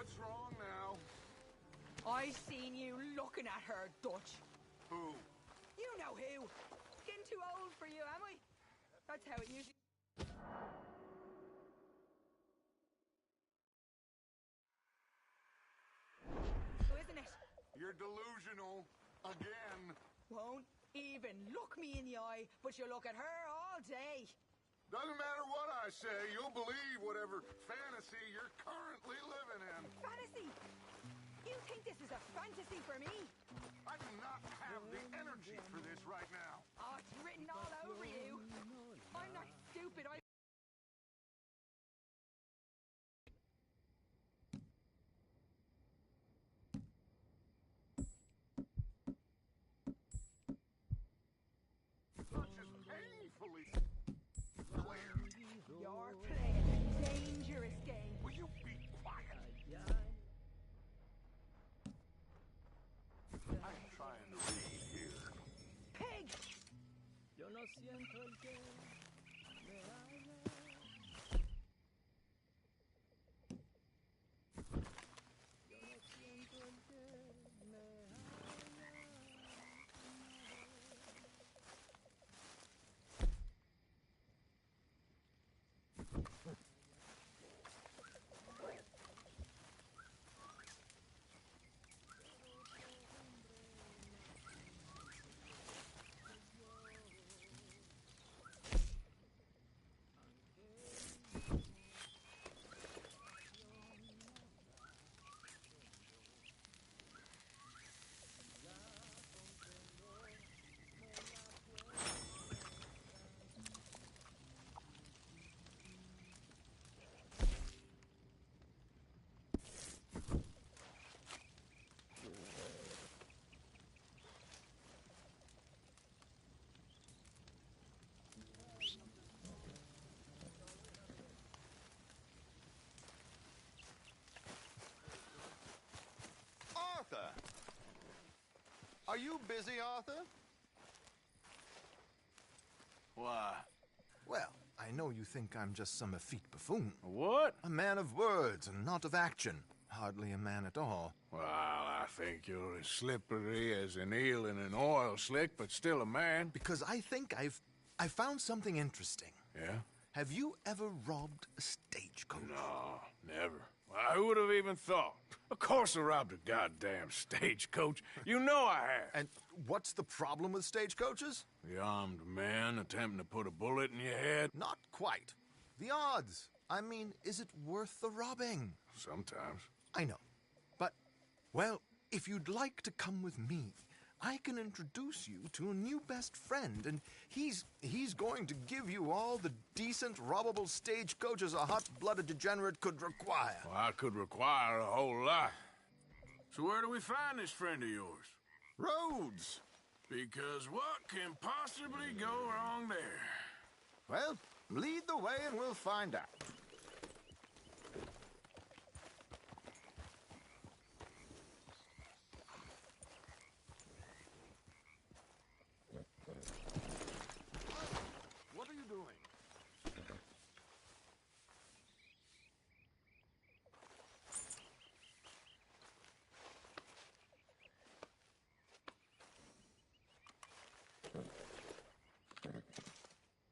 What's wrong now? I seen you looking at her, Dutch. Who? You know who. Getting too old for you, am I? That's how it usually... Isn't it? You're delusional. Again. Won't even look me in the eye, but you look at her all day. Doesn't matter what I say, you'll believe whatever fantasy you're currently living in. Fantasy? You think this is a fantasy for me? I do not have the energy for this right now. Oh, it's written all over you. I'm not stupid. Such as painfully clear. You're playing a dangerous game. Will you be quiet? I'm trying to read here. Pig! Yo no siento el que me haga. Yo no siento el que me Arthur! Are you busy, Arthur? Why? Well, I know you think I'm just some effete buffoon. What? A man of words and not of action. Hardly a man at all. Well, I think you're as slippery as an eel in an oil slick, but still a man. Because I think I found something interesting. Yeah? Have you ever robbed a stagecoach? No, never. Well, who would have even thought? Of course I robbed a goddamn stagecoach. You know I have. And what's the problem with stagecoaches? The armed man attempting to put a bullet in your head? Not quite. The odds. I mean, is it worth the robbing? Sometimes. I know. But, well, if you'd like to come with me, I can introduce you to a new best friend, and he's going to give you all the decent, robbable stagecoaches a hot-blooded degenerate could require. Well, I could require a whole lot. So where do we find this friend of yours? Roads. Because what can possibly go wrong there? Well, lead the way and we'll find out. What are you doing?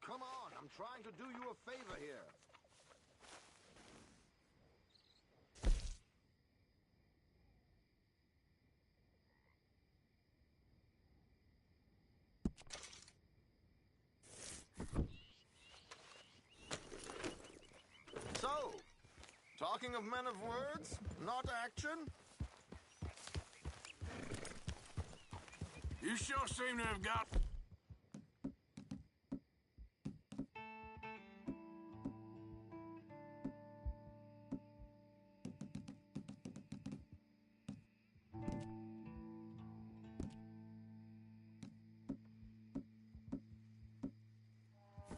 Come on, I'm trying to do you a favor here. So, talking of men of words, not action? You sure seem to have got...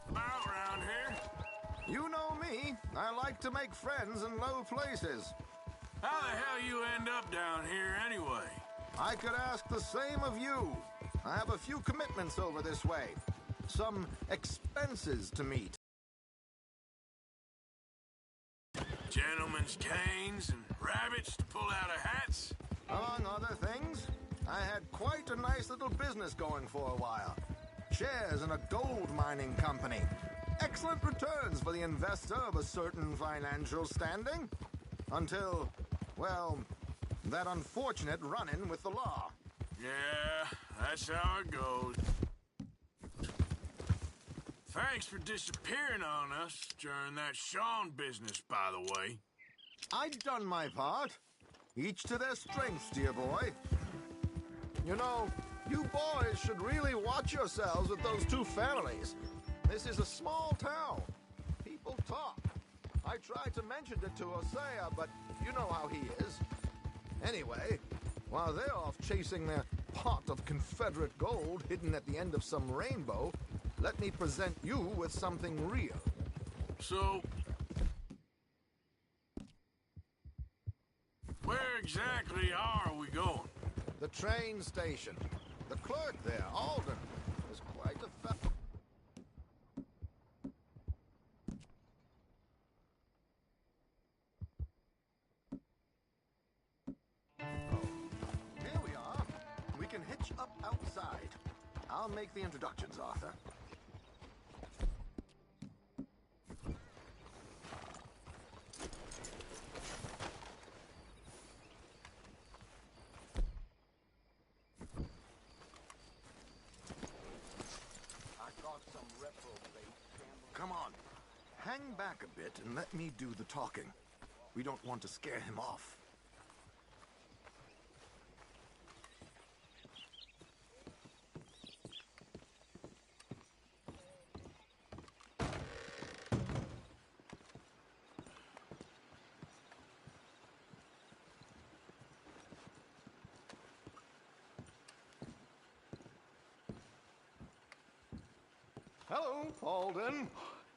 about around here. You know me. I like to make friends in low places. How the hell you end up down here anyway? I could ask the same of you. I have a few commitments over this way. Some expenses to meet. Gentlemen's canes and Rabbits to pull out of hats? Among other things, I had quite a nice little business going for a while. Shares in a gold mining company. Excellent returns for the investor of a certain financial standing. Until, well, that unfortunate run-in with the law. Yeah, that's how it goes. Thanks for disappearing on us during that Sean business, by the way. I'd done my part. Each to their strengths, dear boy. You know, you boys should really watch yourselves with those two families. This is a small town. People talk. I tried to mention it to Hosea, but you know how he is. Anyway, while they're off chasing their pot of Confederate gold hidden at the end of some rainbow, let me present you with something real. So, where exactly are we going? The train station. The clerk there, Alden, is quite a Here we are. We can hitch up outside. I'll make the introductions, Arthur. Come on. Hang back a bit and let me do the talking. We don't want to scare him off. Hello, Alden.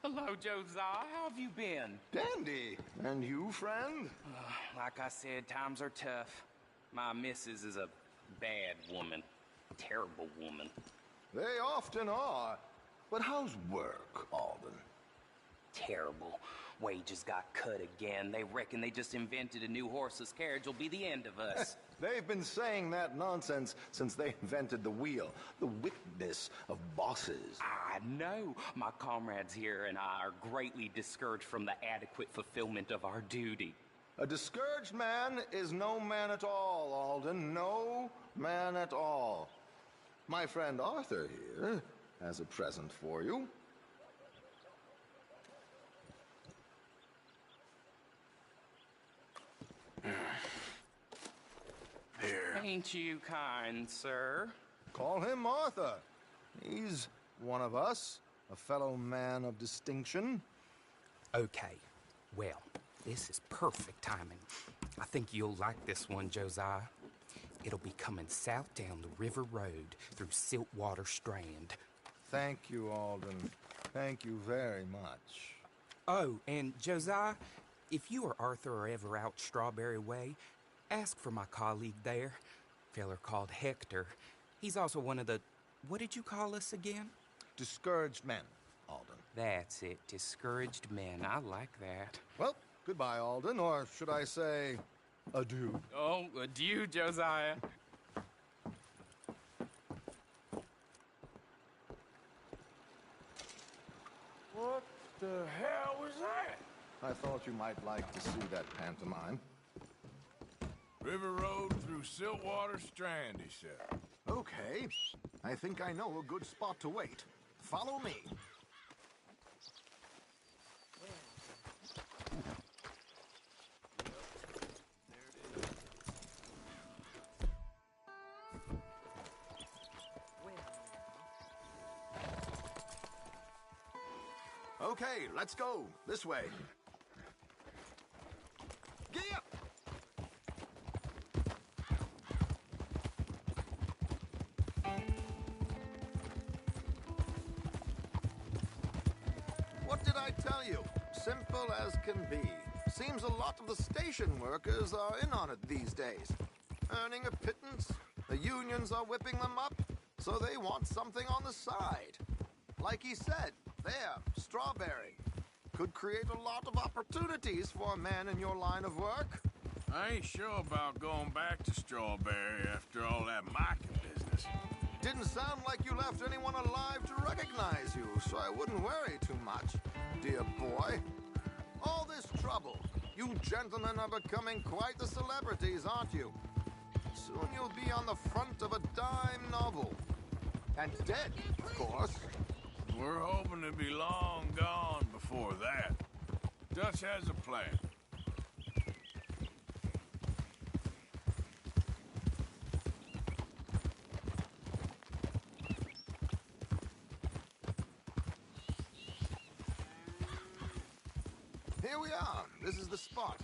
Hello, Josiah. How have you been? Dandy. And you, friend? Like I said, times are tough. My missus is a bad woman. Terrible woman. They often are. But how's work, Alden? Terrible. Wages got cut again. They reckon they just invented a new horseless carriage will be the end of us. They've been saying that nonsense since they invented the wheel. The wickedness of bosses. I know. My comrades here and I are greatly discouraged from the adequate fulfillment of our duty. A discouraged man is no man at all, Alden. No man at all. My friend Arthur here has a present for you. Here. Ain't you kind, sir? Call him Arthur. He's one of us, a fellow man of distinction. Okay. Well, this is perfect timing. I think you'll like this one, Josiah. It'll be coming south down the River Road through Siltwater Strand. Thank you, Alden. Thank you very much. Oh, and Josiah, if you or Arthur are ever out Strawberry Way, ask for my colleague there, feller called Hector. He's also one of the... What did you call us again? Discouraged men, Alden. That's it, discouraged men. I like that. Well, goodbye, Alden, or should I say, adieu. Oh, adieu, Josiah. What the hell was that? I thought you might like to see that pantomime. River Road through Siltwater Strand, he said. Okay. I think I know a good spot to wait. Follow me. Okay, let's go. This way. Giddy up! What did I tell you? Simple as can be. Seems a lot of the station workers are in on it these days. Earning a pittance, the unions are whipping them up, so they want something on the side. Like he said, there, Strawberry. Could create a lot of opportunities for a man in your line of work. I ain't sure about going back to Strawberry after all that mocking business. Didn't sound like you left anyone alive to recognize you, so I wouldn't worry too much, dear boy. All this trouble. You gentlemen are becoming quite the celebrities, aren't you? Soon you'll be on the front of a dime novel. And dead, of course. We're hoping to be long gone before that. Dutch has a plan. Here we are. This is the spot.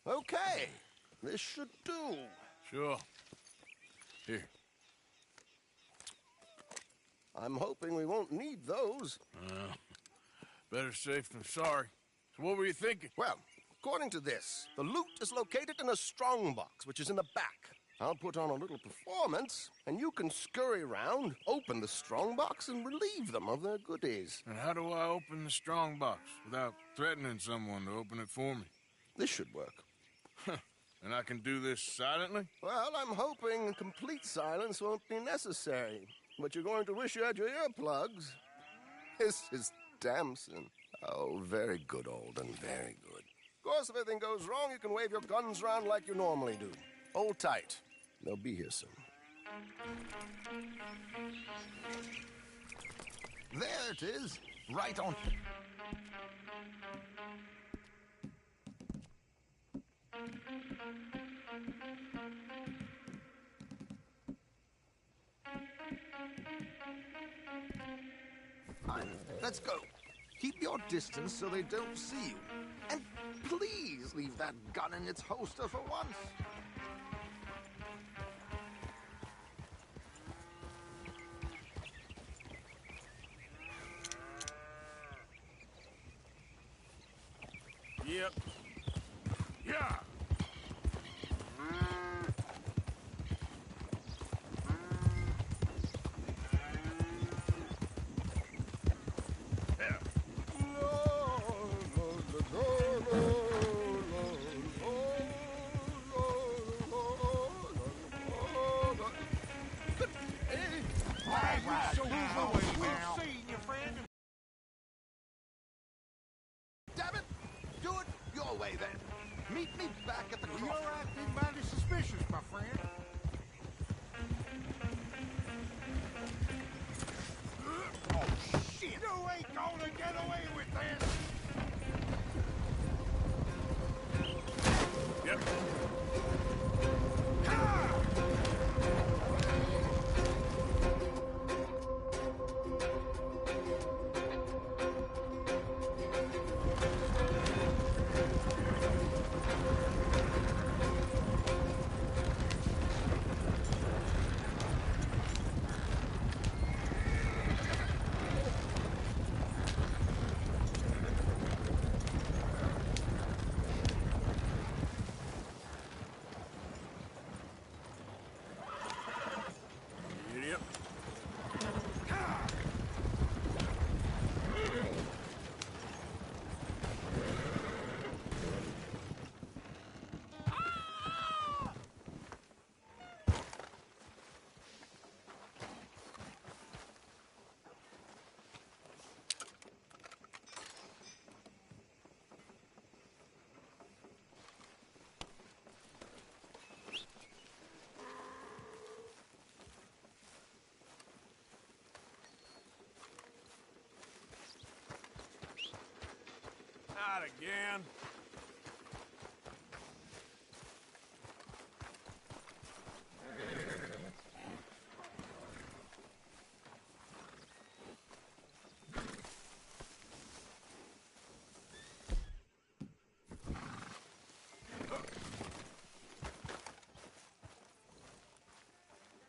Okay. This should do. Sure. Here. I'm hoping we won't need those. Better safe than sorry. So what were you thinking? Well, according to this, the loot is located in a strongbox, which is in the back. I'll put on a little performance, and you can scurry around, open the strongbox, and relieve them of their goodies. And how do I open the strong box without threatening someone to open it for me? This should work. And I can do this silently? Well, I'm hoping complete silence won't be necessary. But you're going to wish you had your earplugs. This is Damson. Oh, very good, Alden, very good. Of course, if anything goes wrong, you can wave your guns around like you normally do. Hold tight. They'll be here soon. There it is. Right on. Fine. Let's go. Keep your distance so they don't see you. And please leave that gun in its holster for once. Yep. Yeah. Damn it! Do it your way then. Meet me back at the crossroads. You're acting mighty suspicious, my friend. Oh, shit! You ain't gonna get away with this! Yep. Yep. Not again.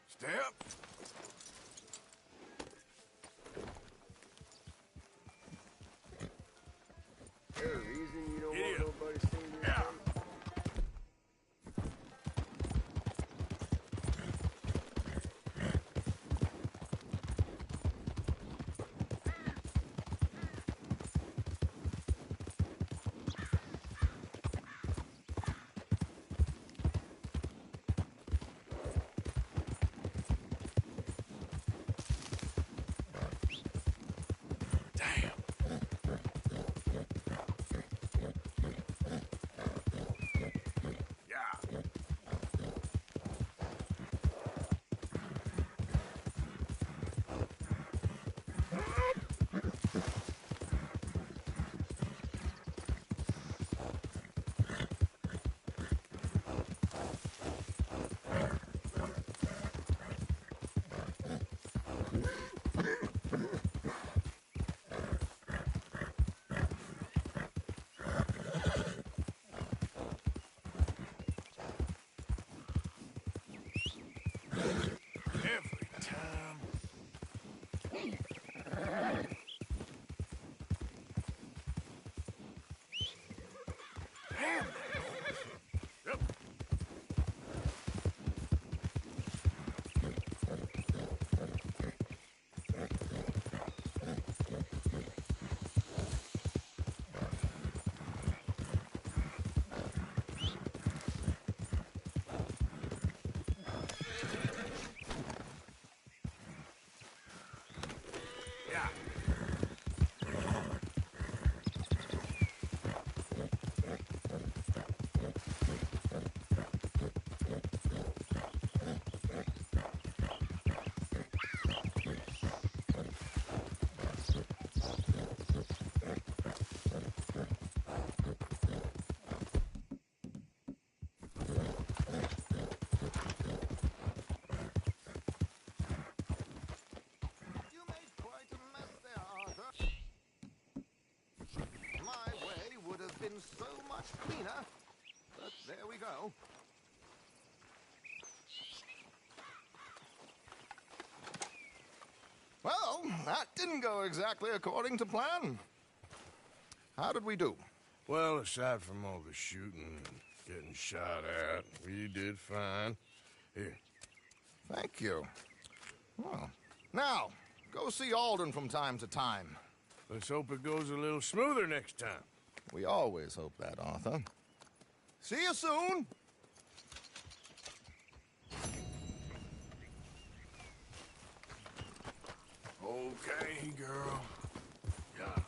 Step. There's a reason you don't Yeah. want nobody seeing your Yeah. face. was so much cleaner. But there we go. Well, that didn't go exactly according to plan. How did we do? Well, aside from all the shooting and getting shot at, we did fine. Here. Thank you. Well, now, go see Alden from time to time. Let's hope it goes a little smoother next time. We always hope that, Arthur. See you soon! Okay, girl. Yeah.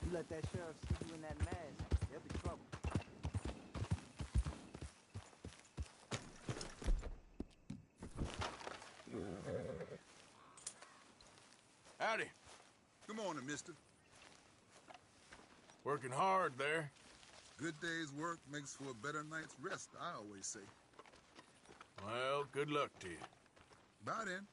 You let that sheriff see you in that mask, there'll be trouble. Howdy. Good morning, mister. Working hard there. Good day's work makes for a better night's rest, I always say. Well, good luck to you. Bye then.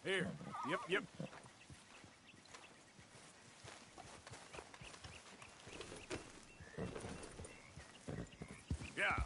Here. Yep. Yeah. Yeah.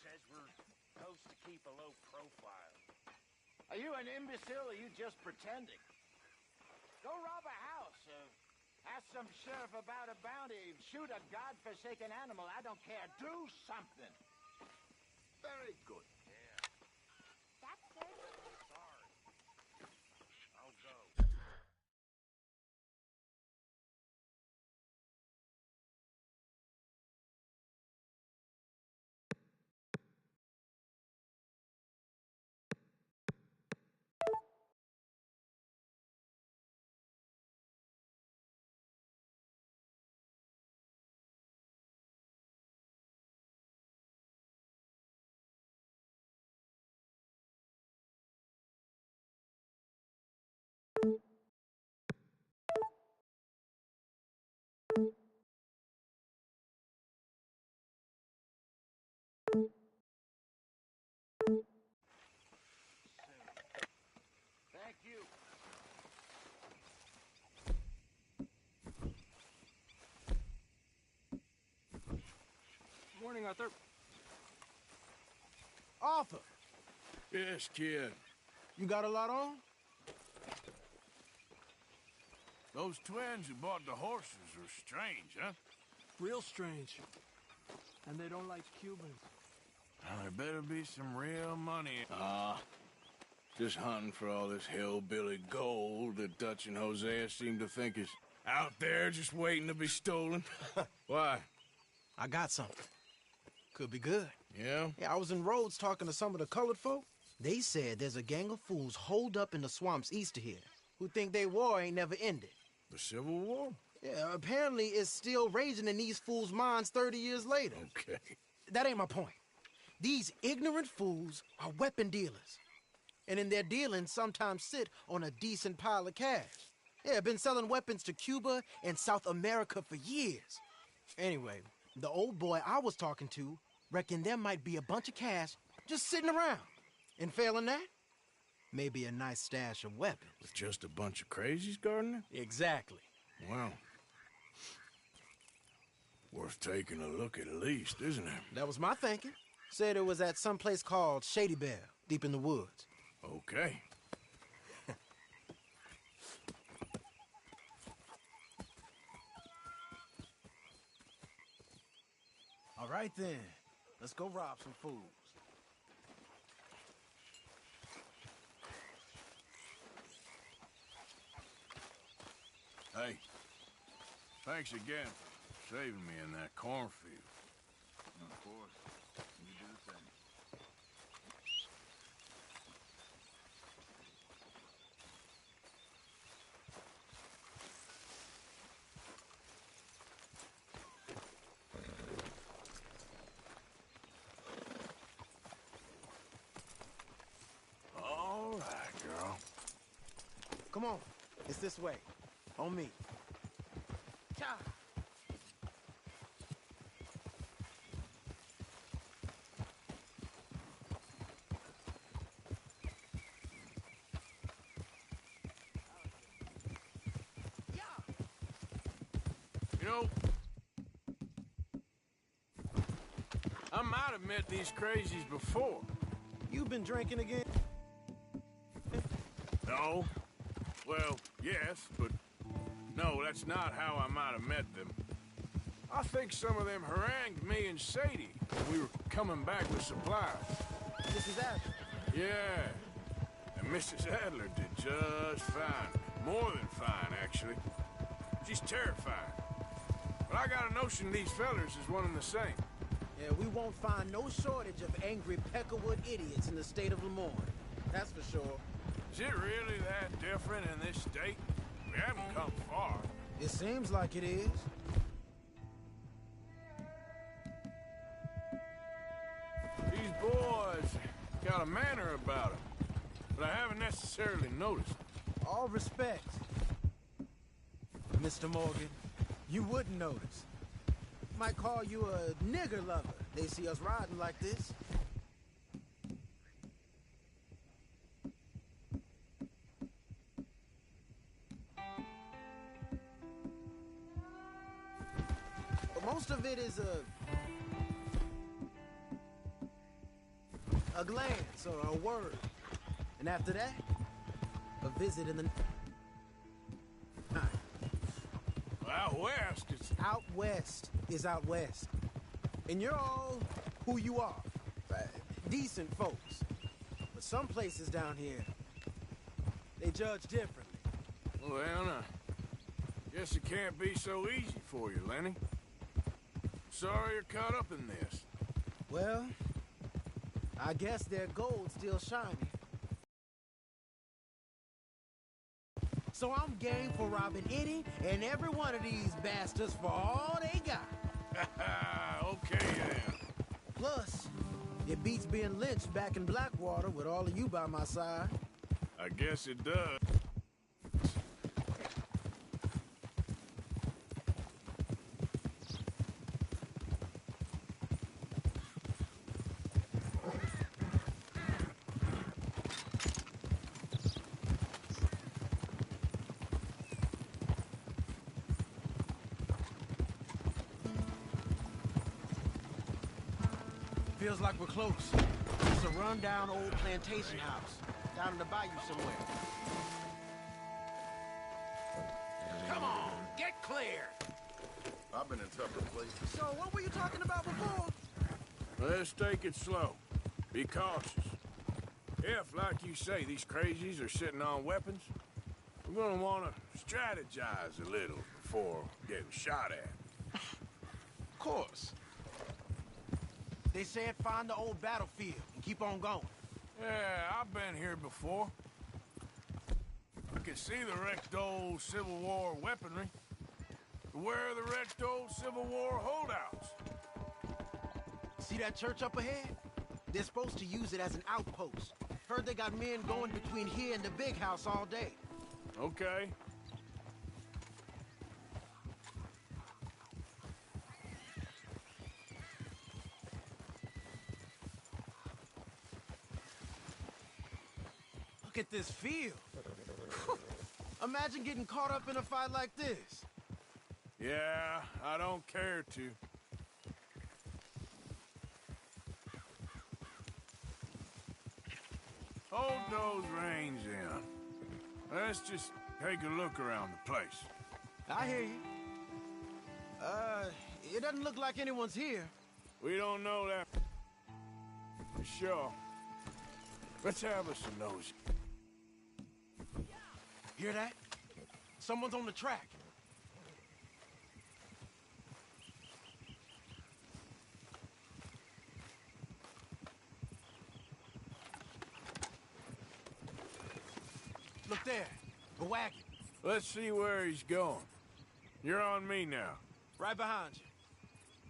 says we're supposed to keep a low profile. Are you an imbecile or are you just pretending? Go rob a house, ask some sheriff about a bounty, shoot a godforsaken animal, I don't care. Do something. Very good. That's good. Sorry. I'll go. Thank you. Morning, Arthur. Arthur, Yes, kid. you got a lot on? Those twins who bought the horses are strange, huh? Real strange. And they don't like Cubans. There better be some real money. Just hunting for all this hillbilly gold that Dutch and Hosea seem to think is out there just waiting to be stolen. Why? I got something. Could be good. Yeah? Yeah, I was in Rhodes talking to some of the colored folk. They said there's a gang of fools holed up in the swamps east of here who think their war ain't never ended. The Civil War? Yeah, apparently it's still raging in these fools' minds 30 years later. Okay. That ain't my point. These ignorant fools are weapon dealers. And in their dealing sometimes sit on a decent pile of cash. Yeah, been selling weapons to Cuba and South America for years. Anyway, the old boy I was talking to reckoned there might be a bunch of cash just sitting around. And failing that, maybe a nice stash of weapons. With just a bunch of crazies guarding it? Exactly. Well, worth taking a look at least, isn't it? That was my thinking. Said it was at some place called Shady Belle, deep in the woods. Okay. All right, then. Let's go rob some fools. Hey, thanks again for saving me in that cornfield. Of course. You do the same. All right, girl. Come on, it's this way. On me. Cha! You know, I might have met these crazies before. You been drinking again? No. Well, yes, but no, that's not how I might have met them. I think some of them harangued me and Sadie when we were coming back with supplies. Mrs. Adler. Yeah. And Mrs. Adler did just fine. More than fine, actually. She's terrified. But I got a notion these fellers is one and the same. Yeah, we won't find no shortage of angry Peckerwood idiots in the state of Lemoyne. That's for sure. Is it really that different in this state? We haven't come far. It seems like it is. These boys got a manner about them, but I haven't necessarily noticed. All respect. Mr. Morgan, you wouldn't notice. Might call you a nigger lover. They see us riding like this. But most of it is a glance or a word. And after that, a visit in the night. Out west, it's... Out west is out west. And you're all who you are. Decent folks. But some places down here, they judge differently. Well, now, guess it can't be so easy for you, Lenny. Sorry you're caught up in this. Well, I guess their gold's still shining. So I'm game for robbing any and every one of these bastards for all they got. Okay, then. Plus, it beats being lynched back in Blackwater with all of you by my side. I guess it does. Feels like we're close. It's a rundown old plantation house down in the bayou somewhere. Come on, get clear! I've been in tougher places. So what were you talking about before? Let's take it slow. Be cautious. If, like you say, these crazies are sitting on weapons, we're gonna want to strategize a little before getting shot at. Of course. They said find the old battlefield and keep on going. Yeah, I've been here before. I can see the wrecked old Civil War weaponry. Where are the wrecked old Civil War holdouts? See that church up ahead? They're supposed to use it as an outpost. Heard they got men going between here and the big house all day. Okay. Look at this field. Imagine getting caught up in a fight like this. Yeah, I don't care to. Hold those reins in. Let's just take a look around the place. I hear you. It doesn't look like anyone's here. We don't know that for sure. Let's have us a nosy. Hear that? Someone's on the track. Look there, a wagon. Let's see where he's going. You're on me now. Right behind you.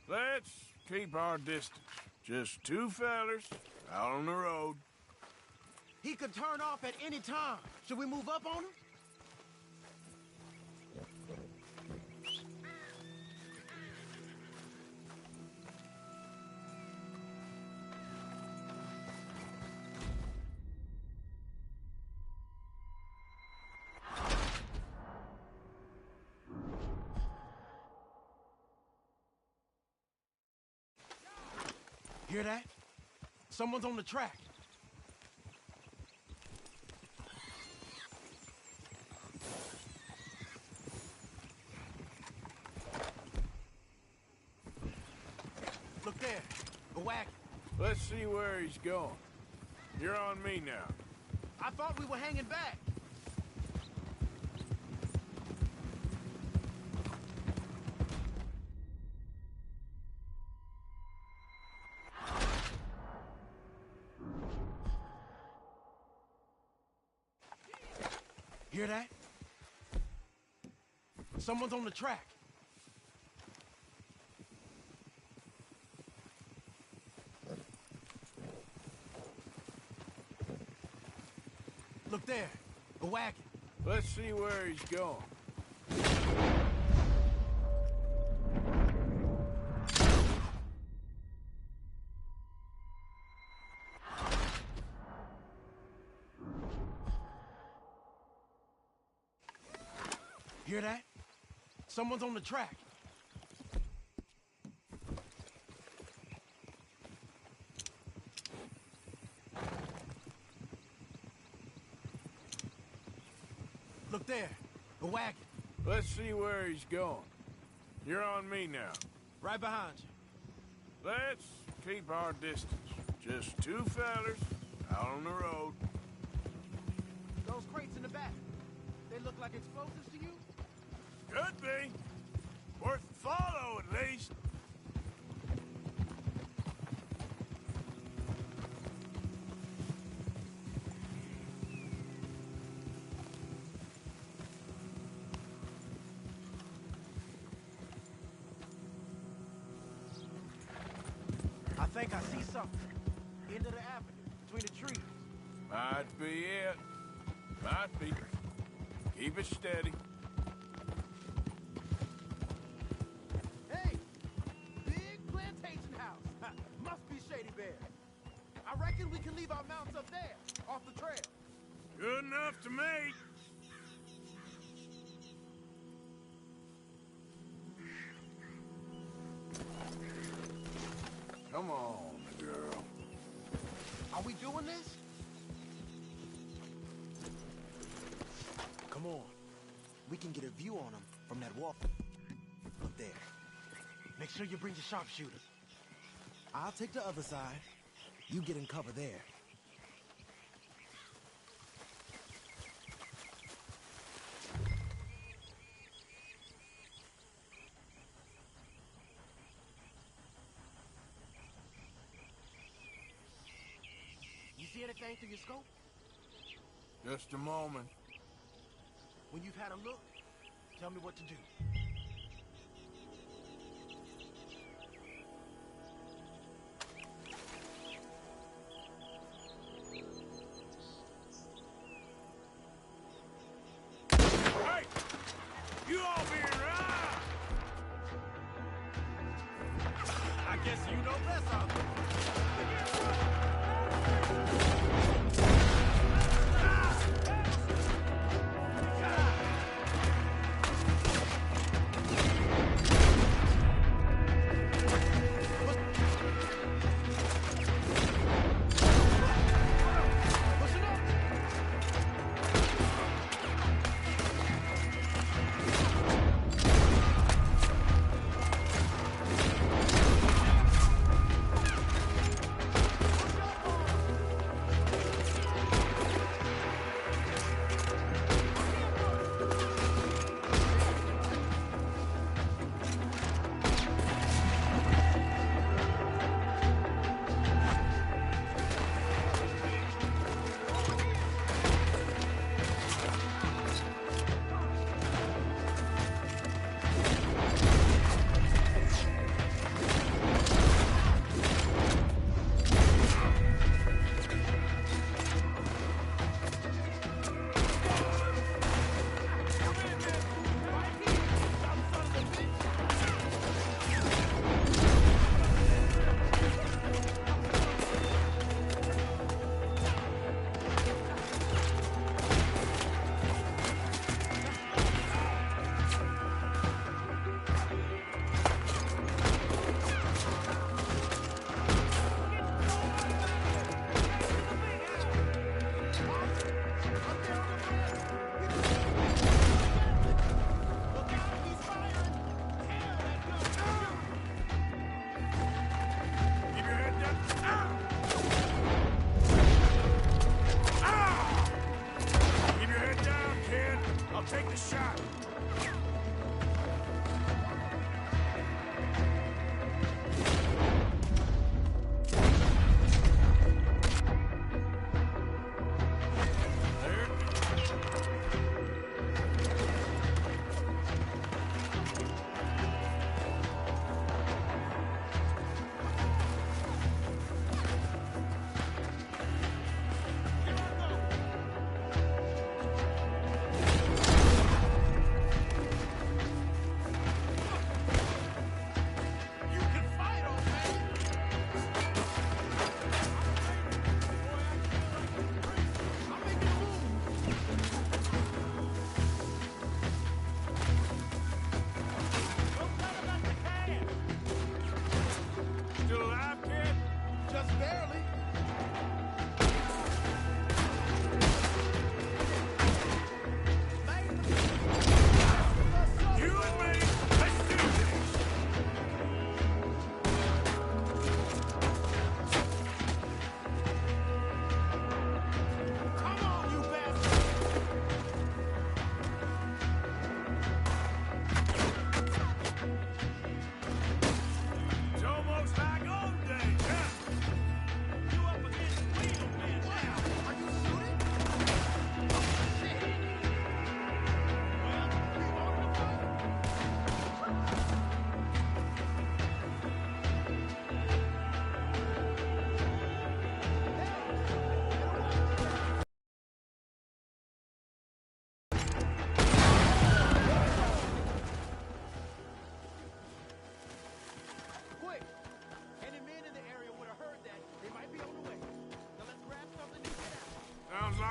Let's keep our distance. Just two fellers out on the road. He could turn off at any time. Should we move up on him? Hear that? Someone's on the track. Look there, a wagon. Let's see where he's going. You're on me now. I thought we were hanging back. Hear that? Someone's on the track. Look there, a wagon. Let's see where he's going. Hear that? Someone's on the track. Look there, a wagon. Let's see where he's going. You're on me now. Right behind you. Let's keep our distance. Just two fellers out on the road. Those crates in the back, they look like explosives to you? Could be. Worth a follow, at least. I think I see something. End of the avenue, between the trees. Might be it. Might be. Keep it steady. Hey! Big plantation house. Must be Shady Bear. I reckon we can leave our mounts up there, off the trail. Good enough to me. Come on, girl. Are we doing this? Come on. We can get a view on them from that wall. Up there. Make sure you bring your sharpshooter. I'll take the other side. You get in cover there. You see anything through your scope? Just a moment. When you've had a look, tell me what to do. Hey! You all being right! I guess you know best out there.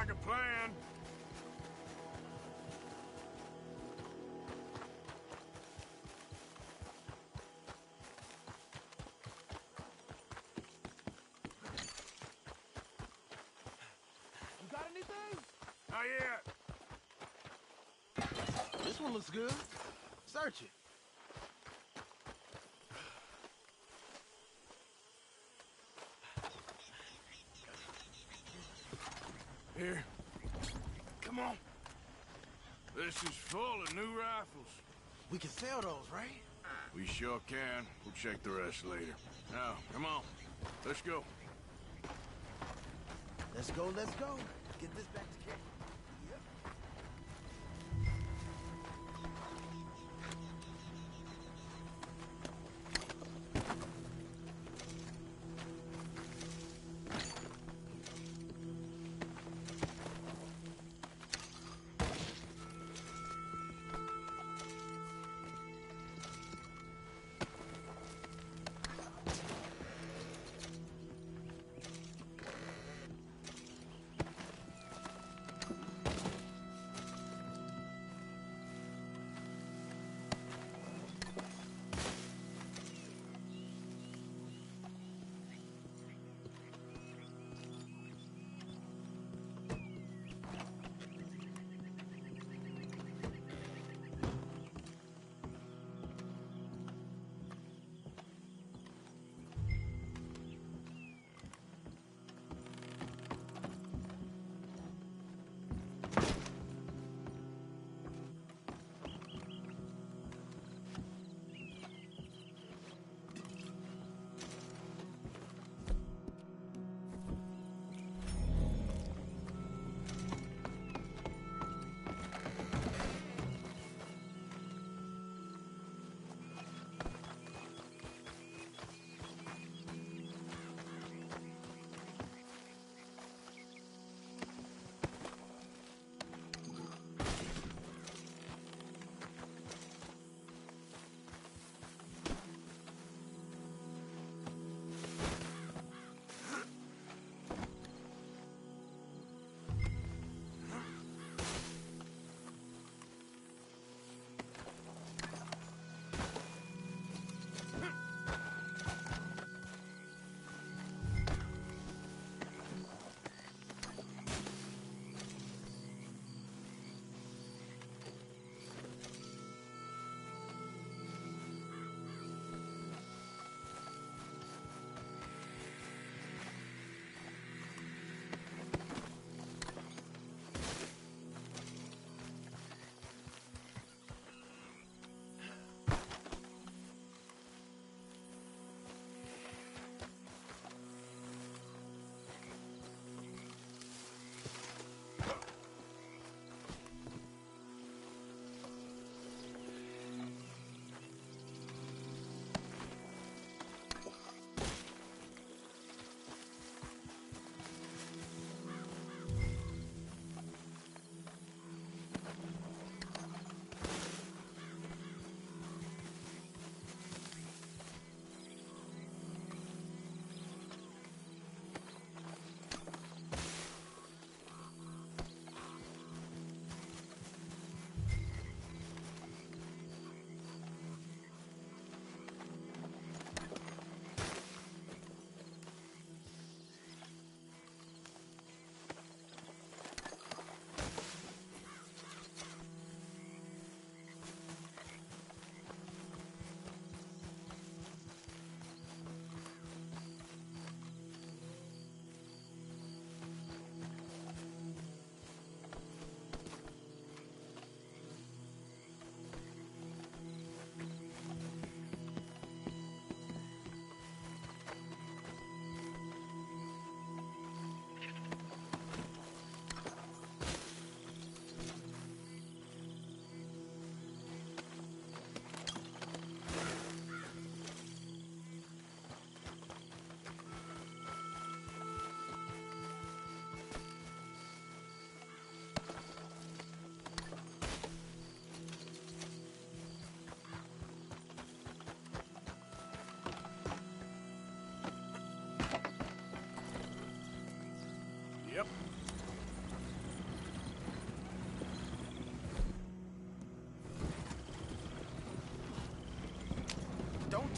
like a plan. You got anything? Not yet. This one looks good. Search it. Here. Come on. This is full of new rifles. We can sell those, right? We sure can. We'll check the rest later. Now, come on. Let's go. Let's go, let's go. Get this back to camp.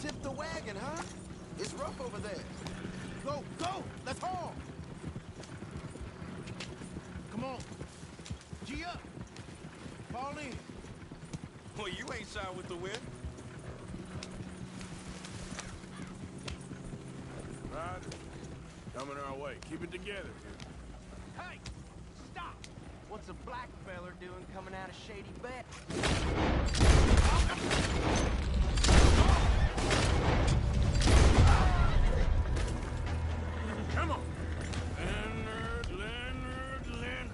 tip the wagon, huh? It's rough over there. Go, go! Let's haul! Come on. G up. Fall in. Well, you ain't shy with the wind. Right. Coming our way. Keep it together. Hey! Stop! What's a black feller doing coming out of Shady Bet? Come on! Leonard.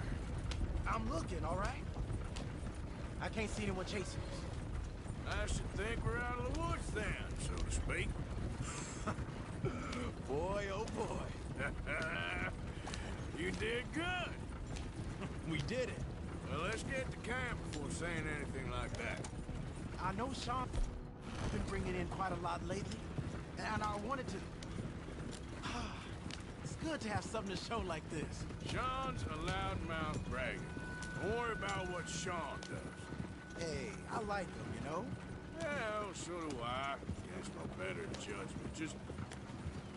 I'm looking, all right? I can't see anyone chasing us. I should think we're out of the woods then, so to speak. Boy, oh boy. You did good. We did it. Well, let's get to camp before saying anything like that. I know Sean's been bringing in quite a lot lately, and I wanted to... It's good to have something to show like this. Sean's a loudmouth bragger. Don't worry about what Sean does. Hey, I like him, you know? Well, so do I. Against no better judgment. Just,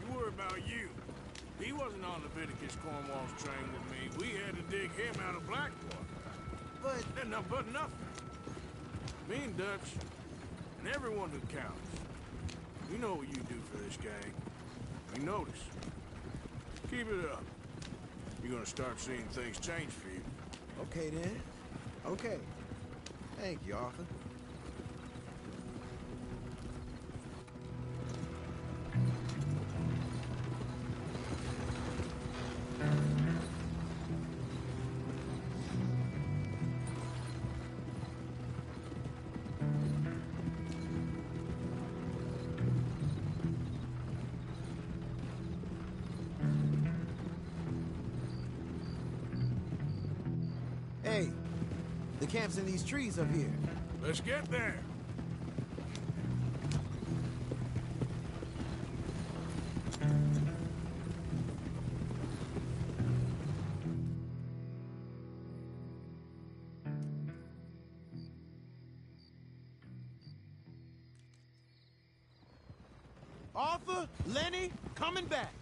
you worry about you. He wasn't on Leviticus Cornwall's train with me. We had to dig him out of Blackwater. But... But nothing. Me and Dutch, and everyone who counts. We know what you do for this gang. We notice. Keep it up. You're gonna start seeing things change for you. Okay, then. Okay. Thank you, Arthur. Hey, the camp's in these trees up here. Let's get there. Arthur, Lenny, coming back.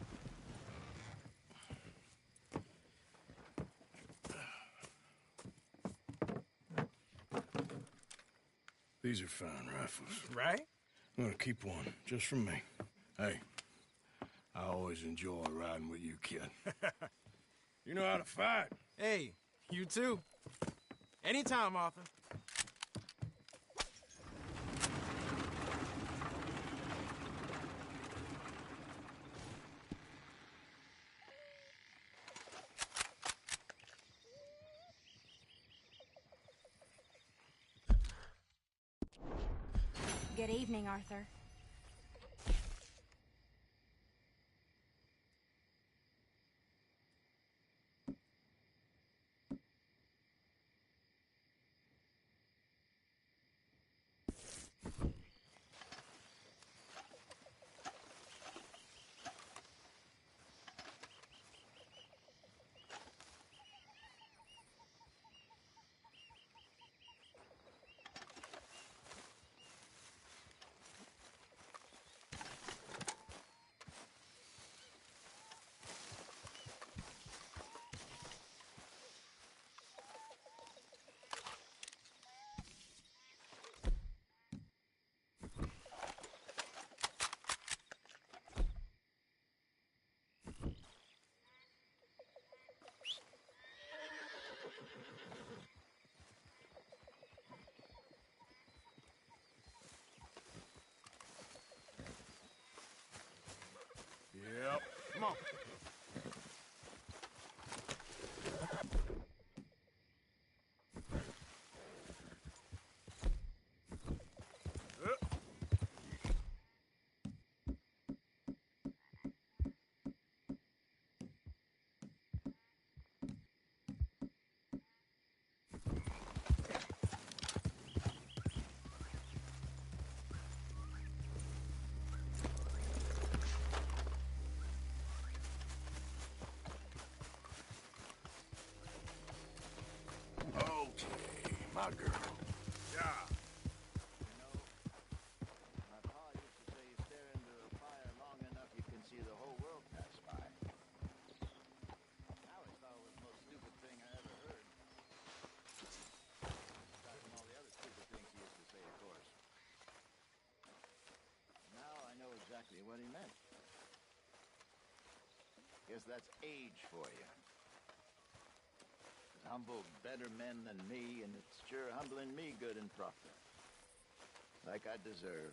These are fine rifles. Right? I'm gonna keep one, just for me. Hey, I always enjoy riding with you, kid. You know how to fight. Hey, you too. Anytime, Arthur. Good evening, Arthur. Yep. Come on. Okay, my girl. Yeah. My pa used to say Guess that's age for you. Humbled better men than me, and it's sure humbling me good and proper. Like I deserve.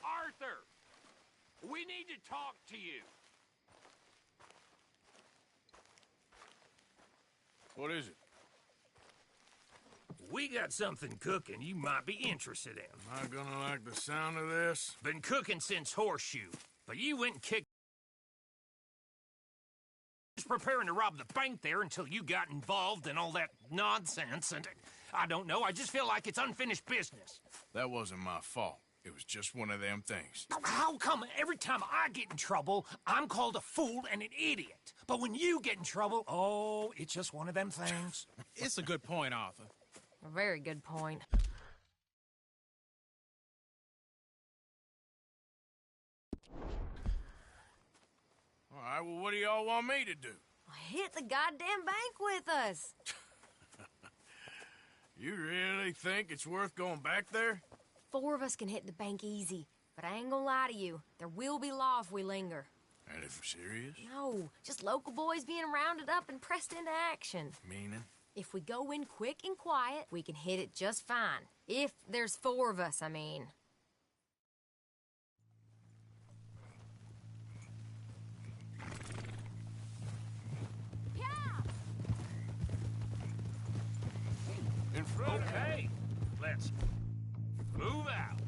Arthur! We need to talk to you. What is it? We got something cooking you might be interested in. Am I gonna like the sound of this? Been cooking since Horseshoe, but you went and kicked... Just preparing to rob the bank there until you got involved in all that nonsense, and I don't know, I just feel like it's unfinished business. That wasn't my fault. It was just one of them things. How come every time I get in trouble, I'm called a fool and an idiot? But when you get in trouble, oh, it's just one of them things. It's a good point, Arthur. A very good point. All right, well, what do y'all want me to do? Hit the goddamn bank with us. You really think it's worth going back there? 4 of us can hit the bank easy, but I ain't gonna lie to you. There will be law if we linger. And if we're serious? No, just local boys being rounded up and pressed into action. Meaning? If we go in quick and quiet, we can hit it just fine. If there's 4 of us, I mean. In front of Okay, let's move out.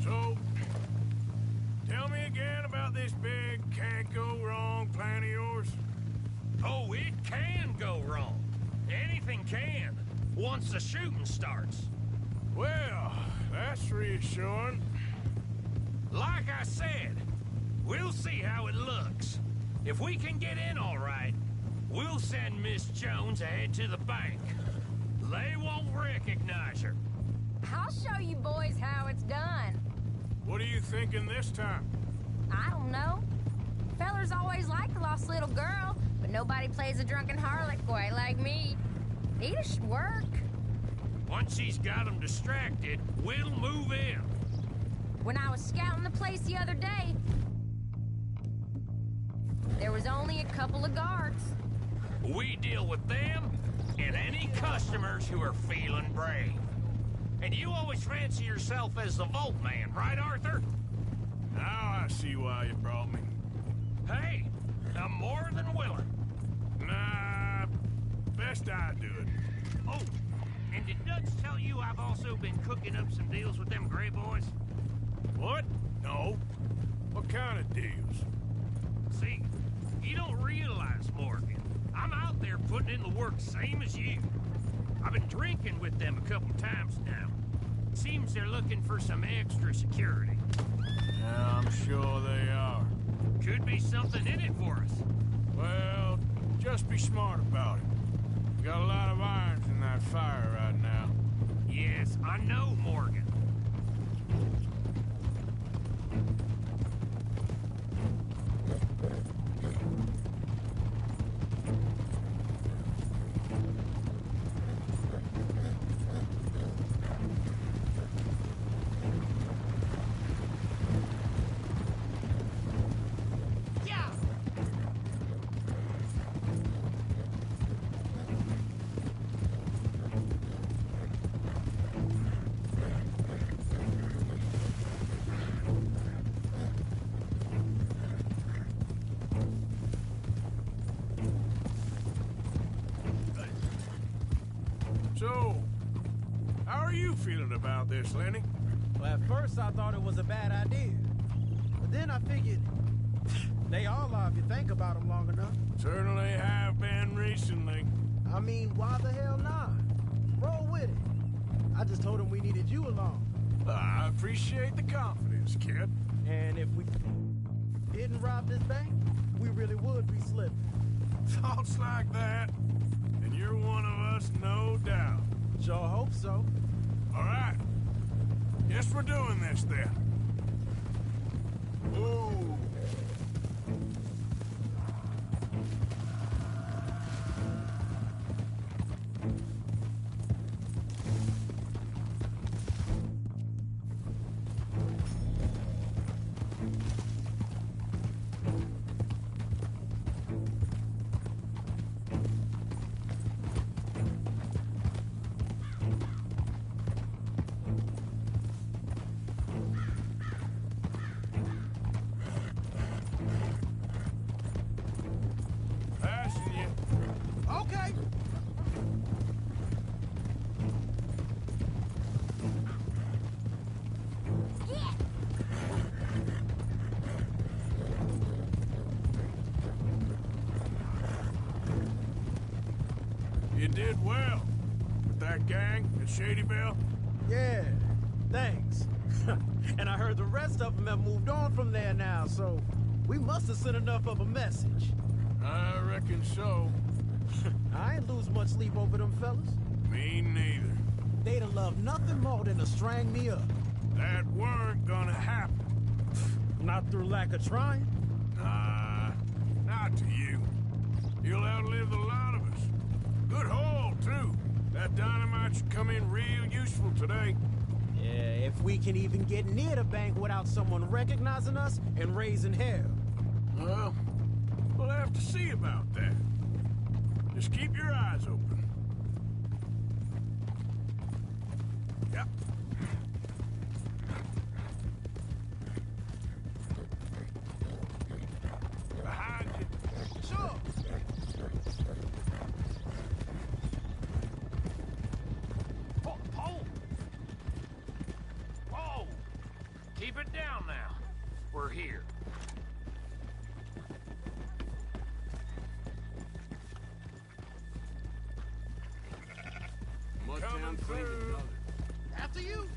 So, tell me again about this big can't-go-wrong plan of yours. Oh, it can go wrong. Anything can, once the shooting starts. Well, that's reassuring. Like I said, we'll see how it looks. If we can get in all right, we'll send Miss Jones ahead to the bank. They won't recognize her. I'll show you boys how it's done. What are you thinking this time? I don't know. Fellers always like a lost little girl, but nobody plays a drunken harlot quite like me. It should work. Once she's got them distracted, we'll move in. When I was scouting the place the other day, there was only a couple of guards. We deal with them and any customers who are feeling brave. And you always fancy yourself as the Vault Man, right, Arthur? Now I see why you brought me. Hey, I'm more than willing. Nah, best I do it. Oh, and did Dutch tell you I've also been cooking up some deals with them Gray Boys? What? No. What kind of deals? See, you don't realize, Morgan. I'm out there putting in the work same as you. I've been drinking with them a couple times now. Seems they're looking for some extra security. Yeah, I'm sure they are. Could be something in it for us. Well, just be smart about it. Got a lot of irons in that fire right now. Yes, I know, Morgan. So, how are you feeling about this, Lenny? Well, at first I thought it was a bad idea. But then I figured they all are if you think about them long enough. Certainly have been recently. I mean, why the hell not? Roll with it. I just told him we needed you along. I appreciate the confidence, kid. And if we didn't rob this bank, we really would be slipping. Thoughts like that, and you're one of us, no doubt. Sure hope so. All right. Guess we're doing this then. Ooh. Passing you. Okay. You did well. With that gang at Shady Belle? Yeah, thanks. And I heard the rest of them have moved on from there now, so we must have sent enough of a message. I reckon so. I ain't lose much sleep over them fellas. Me neither. They'd have loved nothing more than to strang me up. That weren't gonna happen. Not through lack of trying. Nah, not to you. You'll outlive the lot of us. Good haul, too. That dynamite should come in real useful today. Yeah, if we can even get near the bank without someone recognizing us and raising hell. Well, we'll have to see about that. Just keep your eyes open. Yep. Behind you. Sure. Hold! Whoa! Keep it down now. We're here. Coming through. After you.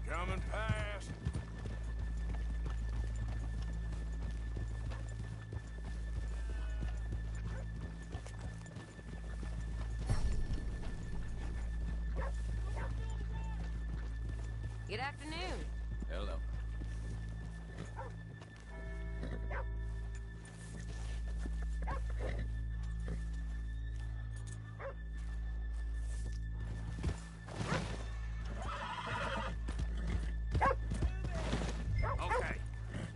Coming past. Good afternoon. Hello. Okay,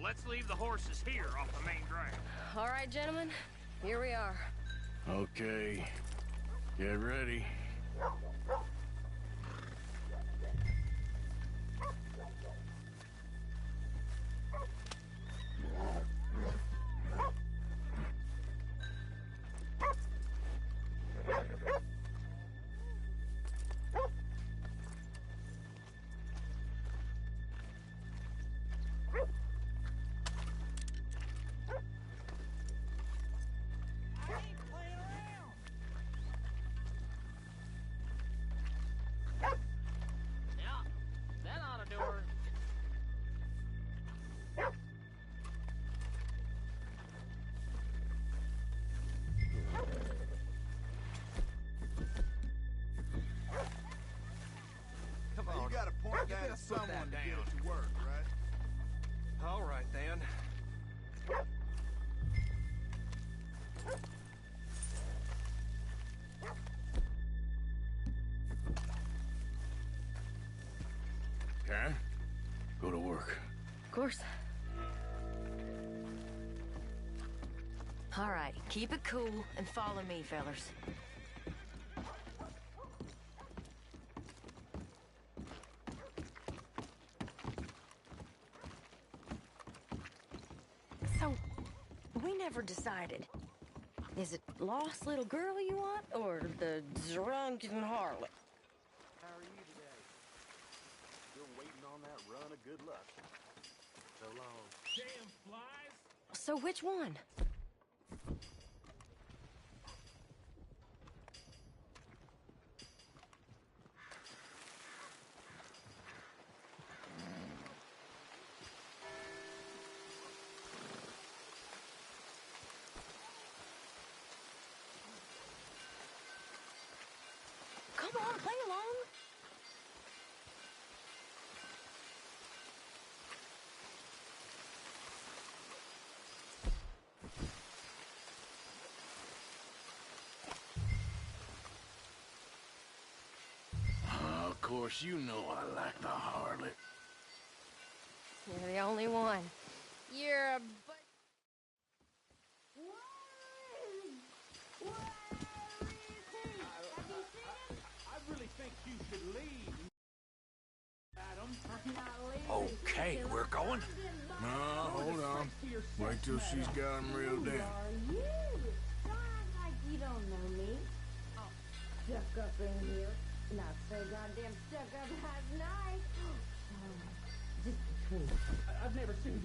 let's leave the horses here off the main drag. All right, gentlemen, here we are. Okay. Get ready. That ought to do her. Come on. You gotta point that at someone to get it to work, right? All right, then. Okay. Go to work. Of course. All right, keep it cool and follow me, fellers. So, we never decided. Is it lost little girl you want, or the drunken harlot? How are you today? Still waiting on that run of good luck. So long. Damn flies! So So which one? Come on, play along. Of course, you know I like the harlot. You're the only one. You're a I really think you should leave, Adam. Okay, we're going. No, hold on. Wait till she's got him reeled in. You act like you don't know me. Stuck up in here. Not so goddamn stuck up last night. Just between. I've never seen